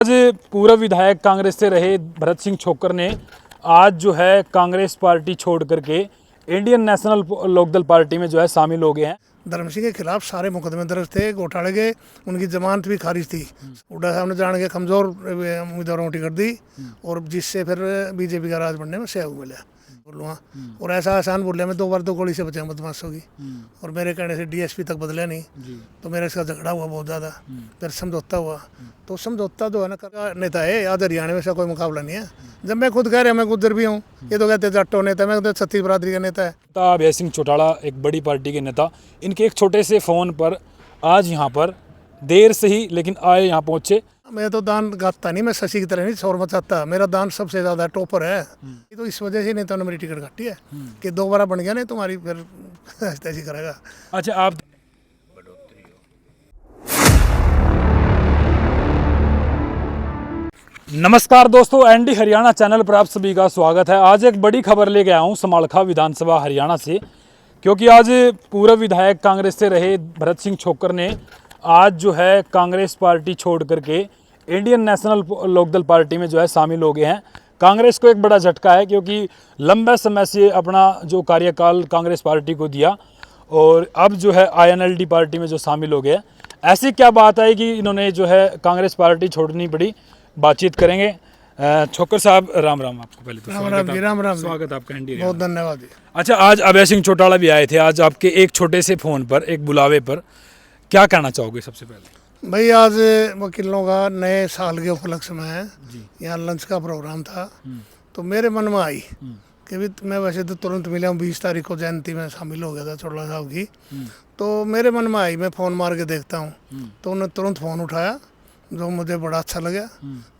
आज पूर्व विधायक कांग्रेस से रहे भरत सिंह छोक्कर ने आज जो है कांग्रेस पार्टी छोड़ करके इंडियन नेशनल लोकदल पार्टी में जो है शामिल हो गए हैं। धर्म सिंह के खिलाफ सारे मुकदमे दर्ज थे, घोटाले के, उनकी जमानत भी खारिज थी। हुड्डा साहब ने जान के कमज़ोर उम्मीदवारों को टिकट दी और जिससे फिर बीजेपी का राज बनने में सहयोग मिला। बोलूँगा और ऐसा आसान बोल लिया, मैं 2 बार तो गोली से बचा बदमाशों की, और मेरे कहने से डीएसपी तक बदला नहीं। तो मेरे इसका झगड़ा हुआ बहुत ज़्यादा, फिर समझौता हुआ। तो समझौता जो है ना, नेता है आज हरियाणा में ऐसा कोई मुकाबला नहीं है। जब मैं खुद कह रहा मैं गुज्जर भी हूँ, ये तो कहते जाटो नेता, मैं कहते छत्तीस बरादरी का नेता है। अभय सिंह चौटाला एक बड़ी पार्टी के नेता, इनके एक छोटे से फ़ोन पर आज यहाँ पर देर से ही लेकिन आए यहाँ पहुँचे। मैं तो दान गाता नहीं, मैं शशि की तरह नहीं शोर मचाता, मेरा दान सबसे ज़्यादा टॉपर है। ये तो इस वजह से नेता ने मेरी टिकट काटी है कि 2 बार बन गया नहीं तुम्हारी, फिर ऐसी करेगा। अच्छा, आप नमस्कार दोस्तों, एनडी हरियाणा चैनल पर आप सभी का स्वागत है। आज एक बड़ी खबर लेके आया हूँ समालखा विधानसभा हरियाणा से, क्योंकि आज पूर्व विधायक कांग्रेस से रहे भरत सिंह छोक्कर ने आज जो है कांग्रेस पार्टी छोड़ करके इंडियन नेशनल लोकदल पार्टी में जो है शामिल हो गए हैं। कांग्रेस को एक बड़ा झटका है, क्योंकि लंबे समय से अपना जो कार्यकाल कांग्रेस पार्टी को दिया और अब जो है आईएनएलडी पार्टी में जो शामिल हो गए। ऐसी क्या बात है कि इन्होंने जो है कांग्रेस पार्टी छोड़नी पड़ी, बातचीत करेंगे। छोक्कर साहब, राम राम आपको। पहले तो राम स्वागत आपका एनडी। बहुत धन्यवाद। अच्छा, आज अभय सिंह चौटाला भी आए थे आज आपके एक छोटे से फ़ोन पर, एक बुलावे पर, क्या कहना चाहोगे सबसे पहले? भाई आज वकीलों का नए साल के उपलक्ष्य में है, यहाँ लंच का प्रोग्राम था, तो मेरे मन में आई कि भी मैं वैसे तो तुरंत मिला हूँ, 20 तारीख को जयंती में शामिल हो गया था चौटाला साहब की। तो मेरे मन में आई मैं फ़ोन मार के देखता हूँ, तो उन्होंने तुरंत फ़ोन उठाया, जो मुझे बड़ा अच्छा लगा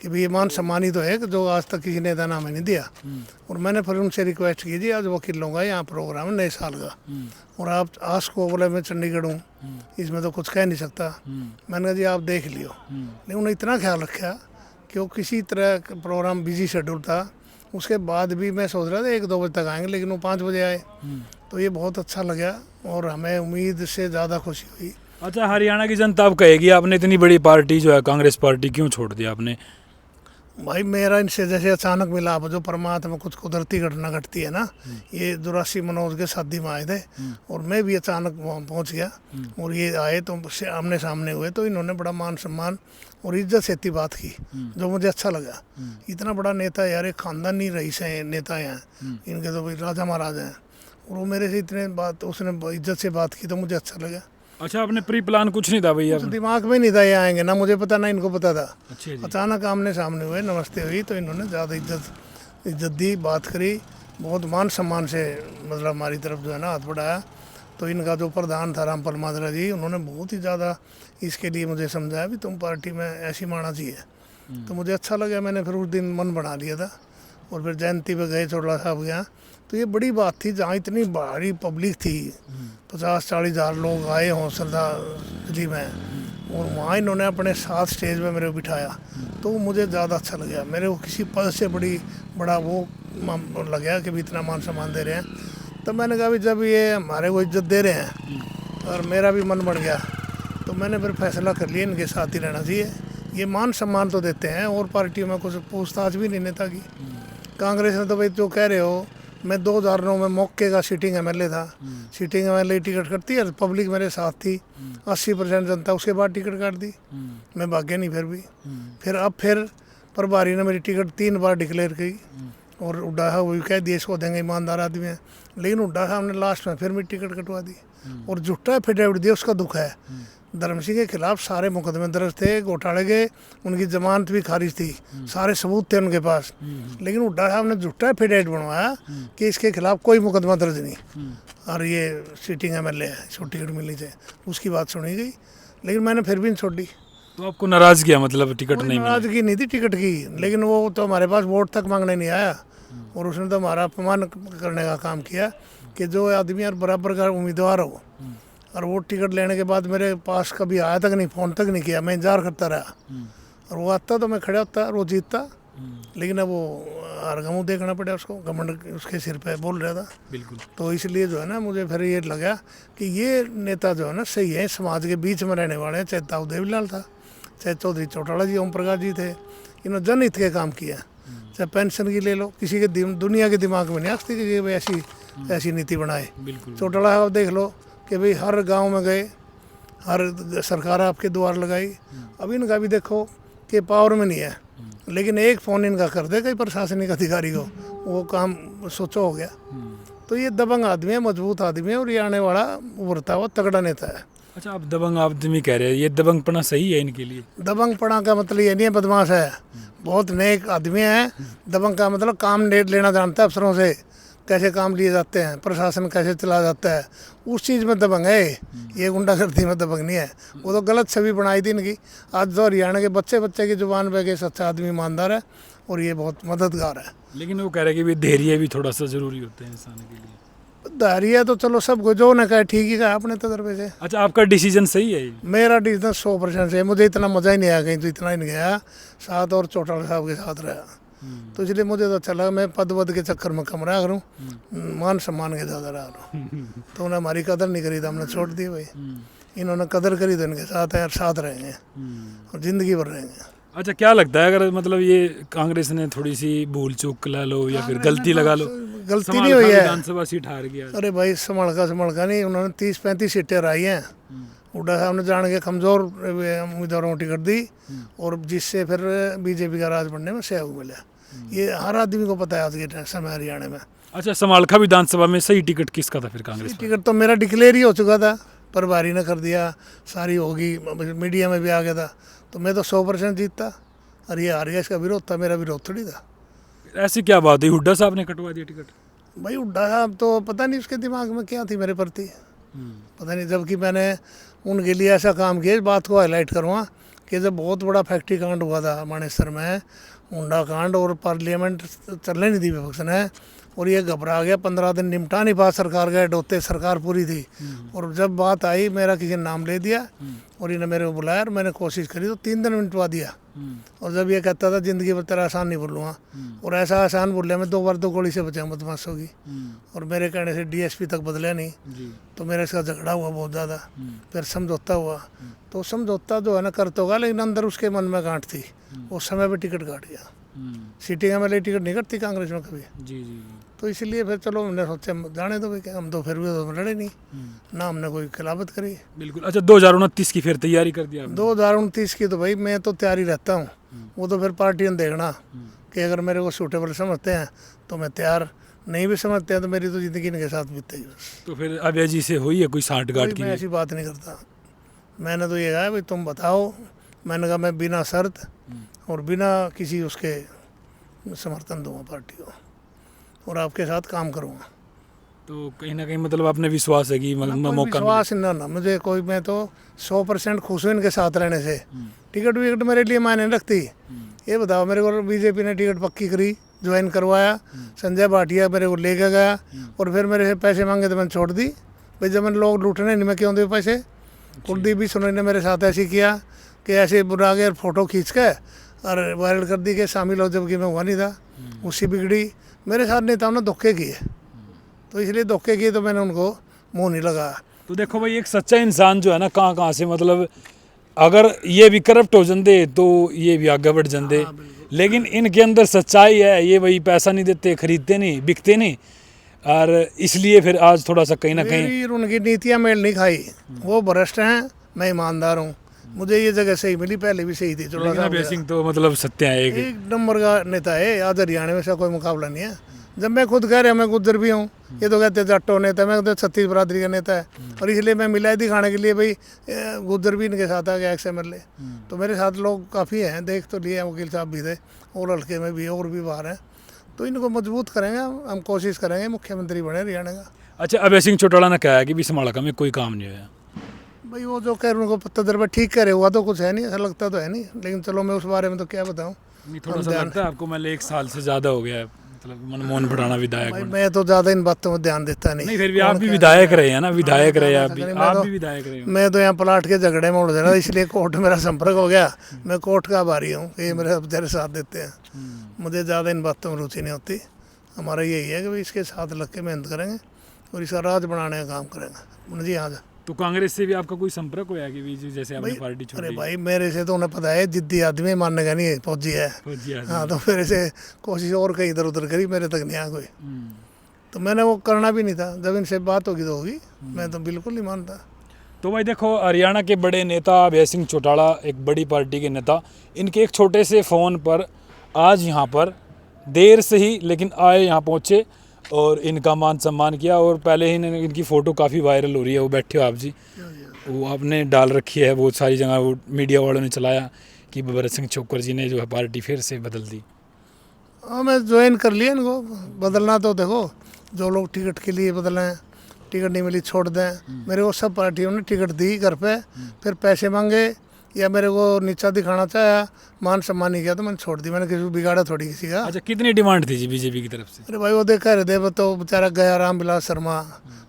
कि भाई ये मान सम्मान ही तो है कि जो आज तक किसी नेता नाम नहीं दिया। और मैंने फिर उनसे रिक्वेस्ट की जी आज वकीलों का यहाँ प्रोग्राम है नए साल का, और आप आज को बोले मैं चंडीगढ़ हूँ, इसमें तो कुछ कह नहीं सकता। मैंने कहा जी आप देख लियो, लेकिन उन्होंने इतना ख्याल रखा कि वो किसी तरह प्रोग्राम बिजी शेड्यूल था, उसके बाद भी मैं सोच रहा था 1-2 बजे तक आएंगे, लेकिन वो 5 बजे आए। तो ये बहुत अच्छा लगा और हमें उम्मीद से ज़्यादा खुशी हुई। अच्छा, हरियाणा की जनता अब कहेगी आपने इतनी बड़ी पार्टी जो है कांग्रेस पार्टी क्यों छोड़ दिया आपने? भाई मेरा इनसे जैसे अचानक मिला, अब जो परमात्मा कुछ कुदरती घटना घटती है ना, ये 84 मनोज के शादी में आए थे और मैं भी अचानक वहाँ पहुँच गया, और ये आए तो आमने सामने हुए, तो इन्होंने बड़ा मान सम्मान और इज्जत से इतनी बात की जो मुझे अच्छा लगा। इतना बड़ा नेता यार, एक खानदानी रईस है नेता हैं, इनके तो भाई राजा महाराजा हैं, और वो मेरे से इतने बात उसने इज्जत से बात की तो मुझे अच्छा लगा। अच्छा, आपने प्री प्लान कुछ नहीं था भैया? दिमाग में नहीं था ये आएंगे, ना मुझे पता ना इनको पता था। अच्छा जी। अचानक आमने सामने हुए, नमस्ते हुई, तो इन्होंने ज़्यादा इज्जत दी, बात करी, बहुत मान सम्मान से, मतलब हमारी तरफ जो है ना हाथ बढ़ाया। तो इनका जो प्रधान था रामपाल माजरा जी, उन्होंने बहुत ही ज़्यादा इसके लिए मुझे समझाया भी तुम पार्टी में ऐसी माना चाहिए। तो मुझे अच्छा लगा, मैंने फिर उस दिन मन बना लिया था, और फिर जयंती पे गए चौटाला साहब के यहाँ। तो ये बड़ी बात थी, जहाँ इतनी भारी पब्लिक थी, 50-40 हज़ार लोग आए हों श्रद्धांजलि में, और वहाँ इन्होंने अपने साथ स्टेज में मेरे को बिठाया, तो मुझे ज़्यादा अच्छा लगा। मेरे को किसी पद से बड़ा वो लगा कि भी इतना मान सम्मान दे रहे हैं। तो मैंने कहा भी जब ये हमारे को इज्जत दे रहे हैं और मेरा भी मन बढ़ गया, तो मैंने फिर फैसला कर लिया इनके साथ ही रहना चाहिए। ये मान सम्मान तो देते हैं, और पार्टियों में कुछ पूछताछ भी नहीं नेता की। कांग्रेस ने तो भाई जो कह रहे हो, मैं 2009 में मौके का सिटिंग एमएलए था, सिटिंग एमएलए टिकट करती है, पब्लिक मेरे साथ थी, 80% जनता, उसके बाद टिकट काट दी, मैं भाग्य नहीं फिर अब प्रभारी ने मेरी टिकट 3 बार डिक्लेयर की, और हुड्डा साहब वो भी कह दिए इसको देंगे, ईमानदार आदमी है, लेकिन हुड्डा साहब ने लास्ट में फिर मेरी टिकट कटवा दी, और झूठा एफिडेविट दिया, उसका दुख है। धर्म सिंह के खिलाफ सारे मुकदमे दर्ज थे, घोटाले के, उनकी जमानत भी खारिज थी, सारे सबूत थे उनके पास, लेकिन हुड्डा साहब ने झूठा एफिडेविट बनवाया कि इसके खिलाफ कोई मुकदमा दर्ज नहीं, और ये सिटिंग एमएलए है, इसको टिकट मिलनी चाहिए, उसकी बात सुनी गई, लेकिन मैंने फिर भी नहीं छोड़ी। तो आपको नाराज किया, मतलब टिकट नहीं? नाराजगी नहीं थी टिकट की, लेकिन वो तो हमारे पास वोट तक मांगने नहीं आया, और उसने तो हमारा अपमान करने का काम किया कि जो आदमी और बराबर का उम्मीदवार हो, और वो टिकट लेने के बाद मेरे पास कभी आया तक नहीं, फ़ोन तक नहीं किया, मैं इंतजार करता रहा, और वो आता तो मैं खड़ा होता और वो जीतता, लेकिन अब वो हरगमू देखना पड़ा उसको, घमंड उसके सिर पे बोल रहा था। बिल्कुल। तो इसलिए जो है ना मुझे फिर ये लगा कि ये नेता जो है ना सही है, समाज के बीच में रहने वाले हैं, चाहे ताऊ देवीलाल था, चाहे चौधरी चौटाला जी, ओम प्रकाश जी थे, इन्होंने जनहित के काम किया। चाहे पेंशन की ले लो, किसी के दुनिया के दिमाग में नहीं आती कि भाई ऐसी ऐसी नीति बनाए। बिल्कुल। चौटाला साहब देख लो कि भाई हर गांव में गए, हर सरकार आपके द्वार लगाई। अब इनका भी देखो कि पावर में नहीं है, लेकिन एक फ़ोन इनका कर दे कई प्रशासनिक अधिकारी को, वो काम सोचो हो गया। तो ये दबंग आदमी है, मजबूत आदमी है, और ये आने वाला उभरता हुआ तगड़ा नेता है। अच्छा, आप दबंग आदमी कह रहे हैं, ये दबंगपना सही है इनके लिए? दबंगपना का मतलब ये नहीं है बदमाश है, बहुत नेक आदमी है। दबंग का मतलब काम लेना जानता है अफसरों से, कैसे काम लिए जाते हैं, प्रशासन कैसे चला जाता है, उस चीज़ में दबंग है। ये गुंडागर्दी में दबंग नहीं है। वो तो गलत छवि बनाई थी इनकी। आज तो हरियाणा के बच्चे की जुबान पे के सच्चा आदमी ईमानदार है, और ये बहुत मददगार है। लेकिन वो कह रहे हैं कि भी धैर्य भी थोड़ा सा जरूरी होते हैं इंसान के लिए। धैर्य तो चलो सबको, जो ने कहा ठीक ही कहा अपने तजर्बे से। अच्छा, आपका डिसीजन सही है ये? मेरा डिसीजन 100% है। मुझे इतना मज़ा ही नहीं आया कहीं, तो इतना ही नहीं गया साथ, और चौटाला साहब के साथ रहा, तो इसलिए मुझे तो अच्छा लगा। मैं पद वद के चक्कर में कम रहा करूँ, मान सम्मान के ज़्यादा रहा करूँ। तो उन्हें हमारी कदर नहीं करी तो हमने छोड़ दी भाई। इन्होंने कदर करी तो इनके साथ है, साथ रहेंगे और ज़िंदगी भर रहेंगे। अच्छा, क्या लगता है अगर मतलब ये कांग्रेस ने थोड़ी सी भूल चूक ला लो या फिर गलती लगा लो, गलती नहीं हुई है। विधानसभा सीट हार गया? अरे भाई संभलका नहीं, उन्होंने 30-35 सीटें हराई हैं। हुड्डा साहब ने जान के कमज़ोर उम्मीदवारों को टिकट दी, और जिससे फिर बीजेपी का राज बनने में सहयोग मिला। ये हर आदमी को पता है आज के समय हरियाणा में। अच्छा, समालखा विधानसभा में सही टिकट किसका था फिर कांग्रेस? टिकट तो मेरा डिक्लेयर ही हो चुका था, पर भारी ने कर दिया, सारी होगी, मीडिया में भी आ गया था, तो मैं तो 100% जीतता, और ये हार गया। इसका विरोध था, मेरा विरोध थोड़ी था। ऐसी क्या बात है, हुड्डा साहब ने कटवा दिया टिकट? भाई हुड्डा साहब तो पता नहीं उसके दिमाग में क्या थी मेरे प्रति, पता नहीं। जबकि मैंने उनके लिए ऐसा काम किया, इस बात को हाईलाइट करूँगा कि जब बहुत बड़ा फैक्ट्री कांड हुआ था मानेसर में, हुंडा कांड, और पार्लियामेंट चलने नहीं दी विपक्ष ने, और ये घबरा गया, 15 दिन निपटा नहीं पा सरकार गए डोते, सरकार पूरी थी। और जब बात आई, मेरा किसी ने नाम ले दिया, और इन्हें मेरे को बुलाया, और मैंने कोशिश करी तो 3 दिन में निपटवा दिया। और जब ये कहता था जिंदगी भर तेरा आसान नहीं बोलूँगा, और ऐसा आसान बोल लिया, मैं 2 बार 2 गोली से बचा बदमाशों की, और मेरे कहने से डीएसपी तक बदला नहीं। तो मेरे इसका झगड़ा हुआ बहुत ज़्यादा, फिर समझौता हुआ। तो समझौता जो है ना कर तो होगा, लेकिन अंदर उसके मन में गांठ थी, उस समय पर टिकट काट गया। सीटिंग एम टिकट नहीं करती कांग्रेस में कभी। जी जी। तो इसलिए फिर चलो हमने सोचा जाने दो भाई, हम तो फिर भी तो लड़े नहीं ना, हमने कोई खिलाफत करी। बिल्कुल। अच्छा, 2029 की फिर तैयारी कर दिया आपने? 2029 की तो भाई मैं तो तैयारी रहता हूँ, वो तो फिर पार्टी ने देखना कि अगर मेरे को सूटेबल समझते हैं तो मैं तैयार, नहीं भी समझते हैं तो मेरी तो ज़िंदगी इनके साथ बीतेगी बस। तो फिर अभय जी से हुई है कोई साठगांठ की? मैं ऐसी बात नहीं करता। मैंने तो ये कहा भाई तुम बताओ, मैंने कहा मैं बिना शर्त और बिना किसी उसके समर्थन दूंगा पार्टी को, और आपके साथ काम करूंगा। तो कहीं ना कहीं मतलब आपने विश्वास है कि मौका विश्वास ना मुझे कोई, मैं तो 100% खुश हूँ इनके साथ रहने से। टिकट विकट मेरे लिए मायने नहीं रखती। ये बताओ, मेरे को बीजेपी ने टिकट पक्की करी, ज्वाइन करवाया, संजय भाटिया मेरे को लेके गया, और फिर मेरे से पैसे मांगे तो मैंने छोड़ दी। भाई जब मैंने लोग लूटने नहीं, मैं क्यों दूँ पैसे। कुलदीप भी सुनने ने मेरे साथ ऐसे किया कि ऐसे बुरा गया, फ़ोटो खींच के और वायरल कर दी कि शामिल हो, जबकि मैं हुआ नहीं था। उससे बिगड़ी। मेरे साथ नेताओं ने धोखे किए, तो इसलिए धोखे किए तो मैंने उनको मुंह नहीं लगाया। तो देखो भाई, एक सच्चा इंसान जो है ना, कहाँ कहाँ से मतलब अगर ये भी करप्ट हो जाते तो ये भी आगे बढ़ जाते, लेकिन इनके अंदर सच्चाई है। ये वही पैसा नहीं देते, खरीदते नहीं, बिकते नहीं, और इसलिए फिर आज थोड़ा सा कहीं ना कहीं उनकी नीतियाँ मेल नहीं खाई। वो भ्रष्ट हैं, मैं ईमानदार हूँ, मुझे ये जगह सही मिली, पहले भी सही थी। अभय सिंह तो मतलब सत्य है, एक नंबर का नेता है। आज हरियाणा में से कोई मुकाबला नहीं है। जब मैं खुद कह रहा मैं गुज्जर भी हूँ, ये तो कहते जाटो नेता, मैं तो 36 बरादरी का नेता है, और इसलिए मैं मिला दिखाने के लिए भाई गुज्जर भी इनके साथ आ गया XMLA। तो मेरे साथ लोग काफ़ी हैं, देख तो लिए, वकील साहब भी थे, और हल्के में भी और भी बाहर हैं। तो इनको मजबूत करेंगे हम, कोशिश करेंगे मुख्यमंत्री बने हरियाणा का। अच्छा, अभय सिंह चौटाला ने कहा है कि समालखा में कोई काम नहीं हुआ। भाई वो जो कह रहे उनको तजर्बा ठीक करे, हुआ तो कुछ है नहीं, ऐसा लगता तो है नहीं, लेकिन चलो मैं उस बारे में तो क्या बताऊँ। थोड़ा सा लगता है आपको, मतलब 1 साल से ज़्यादा हो गया है, मतलब मनमोहन भुटाना विधायक। मैं तो ज़्यादा इन बातों में ध्यान देता नहीं। फिर भी आप भी विधायक रहे हैं ना, विधायक रहे आप भी विधायक रहे। मैं तो यहाँ प्लाट के झगड़े में उड़ रहा, इसलिए कोर्ट मेरा संपर्क हो गया। मैं कोर्ट का आभारी हूँ कि ये मेरे बेचारे साथ देते हैं। मुझे ज़्यादा इन बातों में रुचि नहीं होती। हमारा यही है कि भाई इसके साथ लग के मेहनत करेंगे और इसका राज बनाने का काम करेंगे। जी हाँ। तो कांग्रेस से भी आपका कोई संपर्क हुआ है कि भी जैसे आपने पार्टी छोड़ी? अरे भाई मेरे से तो उन्हें पता है जिद्दी आदमी मानने नहीं है, फौजी है। फौजी आदमी। हाँ, तो मेरे से कोशिश और कहीं इधर उधर करी, मेरे तक नहीं आया कोई। हम्म। तो मैंने वो करना भी नहीं था, जब इनसे बात होगी तो होगी, मैं तो बिल्कुल नहीं मानता। तो भाई देखो, हरियाणा के बड़े नेता अभय सिंह चौटाला, एक बड़ी पार्टी के नेता, इनके एक छोटे से फ़ोन पर आज यहाँ पर देर से ही लेकिन आए, यहाँ पहुँचे और इनका मान सम्मान किया। और पहले ही इनकी फ़ोटो काफ़ी वायरल हो रही है। वो बैठे हो आप जी, वो आपने डाल रखी है बहुत सारी जगह, वो मीडिया वालों ने चलाया कि भरत सिंह छोकर जी ने जो है पार्टी फिर से बदल दी। हाँ, मैं ज्वाइन कर लिया इनको। बदलना तो देखो, जो लोग टिकट के लिए बदलें, टिकट नहीं मिली छोड़ दें। मेरे को सब पार्टियों ने टिकट दी घर पे, फिर पैसे मांगे या मेरे को नीचा दिखाना चाहा, मान सम्मान नहीं किया तो मैंने छोड़ दी। मैंने किसी को बिगाड़ा थोड़ी किसी का। अच्छा, कितनी डिमांड थी जी बीजेपी की तरफ से? अरे भाई वो देखा रहे थे, तो बेचारा गया रामविलास शर्मा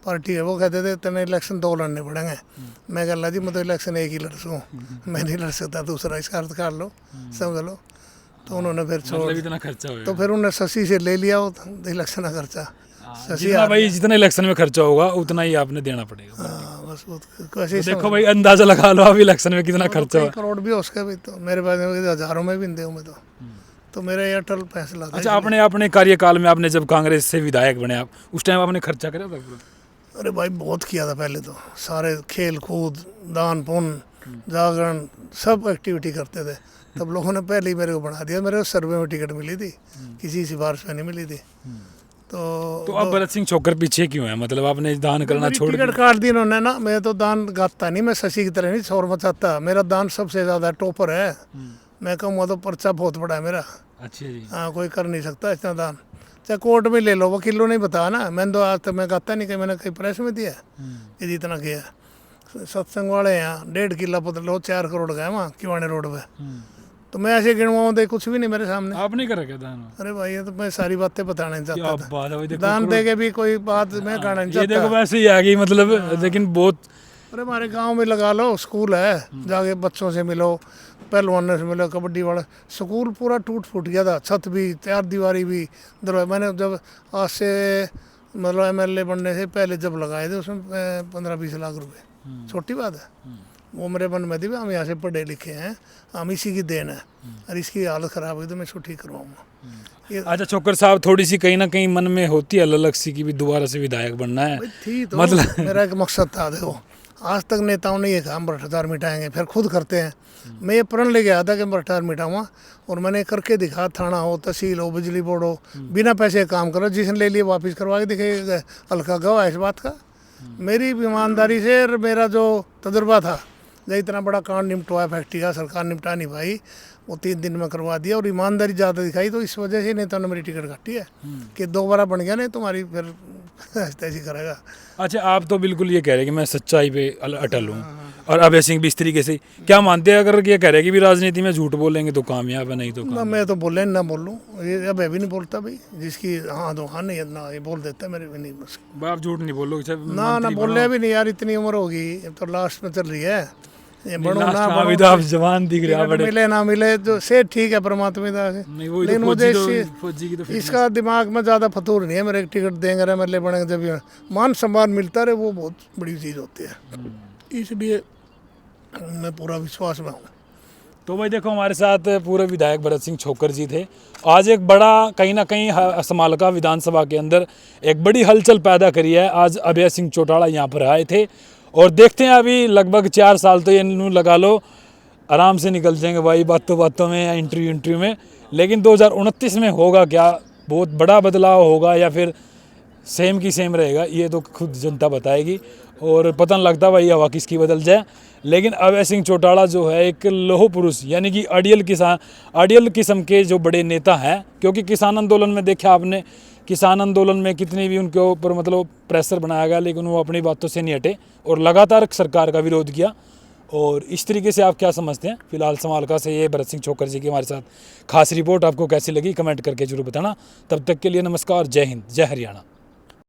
पार्टी है, वो कहते थे तेने इलेक्शन 2 लड़ने पड़ेंगे। मैं कह रहा जी मैं तो इलेक्शन 1 ही लड़ सकूँ, मैं नहीं लड़ सकता दूसरा, इसका अर्थ कर लो, समझ लो। तो उन्होंने फिर छोड़, मतलब इतना खर्चा हो तो फिर उन्होंने शशि से ले लिया वो इलेक्शन का खर्चा। जितना भाई जितना इलेक्शन में खर्चा होगा उतना ही आपने देना पड़ेगा। हाँ, बस वो कैसे तो देखो भाई, अंदाजा लगा लो अब इलेक्शन में कितना खर्चा हुआ। करोड़ भी हो उसके भी, तो मेरे पास हजारों में भी दे मैं तो मेरा ये अटल फैसला था। अच्छा, अपने अपने कार्यकाल में आपने जब कांग्रेस से विधायक बने आप, उस टाइम आपने खर्चा करा था पूरा? अरे भाई बहुत किया था पहले तो, सारे खेल कूद, दान पुण्य, जागरण, सब एक्टिविटी करते थे। तब लोगों ने पहले ही मेरे को बना दिया। मेरे को सर्वे में टिकट मिली थी, किसी सिफारिश में नहीं मिली थी। तो अब भरत सिंह छोकर पीछे क्यों है? मतलब आपने दान करना छोड़ टिकट काट दी इन्होंने ना। मैं तो दान गाता नहीं, मैं शशि की तरह नहीं शोर मचाता। मेरा दान सबसे ज़्यादा टॉपर है। मैं कहूँगा तो पर्चा बहुत बड़ा है मेरा। अच्छा जी। हाँ, कोई कर नहीं सकता इतना दान। चाहे कोर्ट में ले लो, वकीलों ने बताया ना। मैंने तो आज तक मैं गाता नहीं, कि मैंने कहीं प्रेस में दिया कि जितना किया। सत्संग वाले यहाँ 1.5 किला पता लो 4 करोड़ गए वहाँ किवाने रोड पे। तो मैं ऐसे गिनवाऊँ तो कुछ भी नहीं मेरे सामने। आपने करा क्या दान? अरे भाई ये तो मैं सारी बातें बताना नहीं क्या चाहता था। बात है भाई, देखो दान दे के भी कोई बात मैं कहना नहीं ये देखो चाहता। वैसे ही आ गई मतलब, लेकिन बहुत। अरे हमारे गांव में लगा लो स्कूल है, जाके बच्चों से मिलो, पहलवानों से मिलो, कबड्डी वाला। स्कूल पूरा टूट फूट गया था, छत भी, 4 दीवारी भी, दरवाजा। मैंने जब आज से मतलब MLA बनने से पहले जब लगाए थे उसमें 15-20 लाख रुपए, छोटी बात है। वो मेरे मन में थी, हम यहाँ से पढ़े लिखे हैं, हम इसी की देन है, और इसकी हालत ख़राब हुई तो मैं इसको ठीक करवाऊँगा। अच्छा छोकर साहब, थोड़ी सी कहीं ना कहीं मन में होती है अलग सी कि भी दोबारा से विधायक बनना है? थी तो मतलब मेरा एक मकसद था। देखो आज तक नेताओं ने ये कहा हम भ्रष्टाचार मिटाएंगे, फिर खुद करते हैं। मैं ये प्रण लेके आया था कि भ्रष्टाचार मिटाऊंगा, और मैंने करके दिखा। थाना हो, तहसील हो, बिजली बोर्ड हो, बिना पैसे काम करो, जिसने ले लिए वापस करवा के दिखे। हल्का गवाह है इस बात का। मेरी ईमानदारी से और मेरा जो तजुर्बा था, जब इतना बड़ा कांड निपटवाया फैक्ट्री का, सरकार निपटा नहीं पाई, वो 3 दिन में करवा दिया। और ईमानदारी ज़्यादा दिखाई, तो इस वजह से नेता ने मेरी टिकट काटी है कि 2 बार बन गया नहीं तुम्हारी, फिर ऐसी करेगा। अच्छा, आप तो बिल्कुल ये कह रहे हैं कि मैं सच्चाई पे अटल हूँ, और अभय सिंह भी इस तरीके से क्या मानते हैं? अगर ये कह रहे हैं कि भी राजनीति में झूठ बोलेंगे तो कामयाब है, नहीं तो ना मैं तो बोले ना बोलूँ, ये अब भी नहीं बोलता भाई। जिसकी हाँ दो हाँ नहीं ना, ये बोल देता है मेरे भी नहीं बस। आप झूठ नहीं बोलो ना बोले भी नहीं यार, इतनी उम्र होगी, अब तो लास्ट में चल रही है। ये बढ़ो ना अभी बढ़ो, तो आप जवान दिख रहे हैं बड़े। मिले ना मिले तो से ठीक है परमात्मा दा से। नहीं, वही लेकिन तो मुझे फौजी की तो इसका दिमाग में ज़्यादा फतूर नहीं है। मेरे टिकट देंगे MLA बनेंगे, जब ये मान सम्मान मिलता रहे, वो बहुत बड़ी चीज़ होती है। इसलिए मैं पूरा विश्वास में हूँ। तो भाई देखो, हमारे साथ पूर्व विधायक भरत सिंह छोकर जी थे। आज एक बड़ा कहीं ना कहीं समालका विधानसभा के अंदर एक बड़ी हलचल पैदा करी है। आज अभय सिंह चौटाला यहाँ पर आए थे, और देखते हैं अभी लगभग 4 साल तो ये लगा लो आराम से निकल जाएंगे भाई, बातों बातों में या इंटरव्यू में। लेकिन 2029 में होगा क्या, बहुत बड़ा बदलाव होगा या फिर सेम की सेम रहेगा, ये तो खुद जनता बताएगी। और पता नहीं लगता भाई हवा किसकी बदल जाए। लेकिन अभय सिंह चौटाला जो है एक लौह पुरुष, यानी कि आइडियल किस्म के जो बड़े नेता हैं। क्योंकि किसान आंदोलन में देखा आपने, किसान आंदोलन में कितनी भी उनके ऊपर मतलब प्रेशर बनाया गया, लेकिन वो अपनी बातों से नहीं हटे और लगातार सरकार का विरोध किया। और इस तरीके से आप क्या समझते हैं? फिलहाल समालका से ये भरत सिंह छोकर जी की हमारे साथ खास रिपोर्ट आपको कैसी लगी, कमेंट करके जरूर बताना। तब तक के लिए नमस्कार, जय हिंद, जय हरियाणा।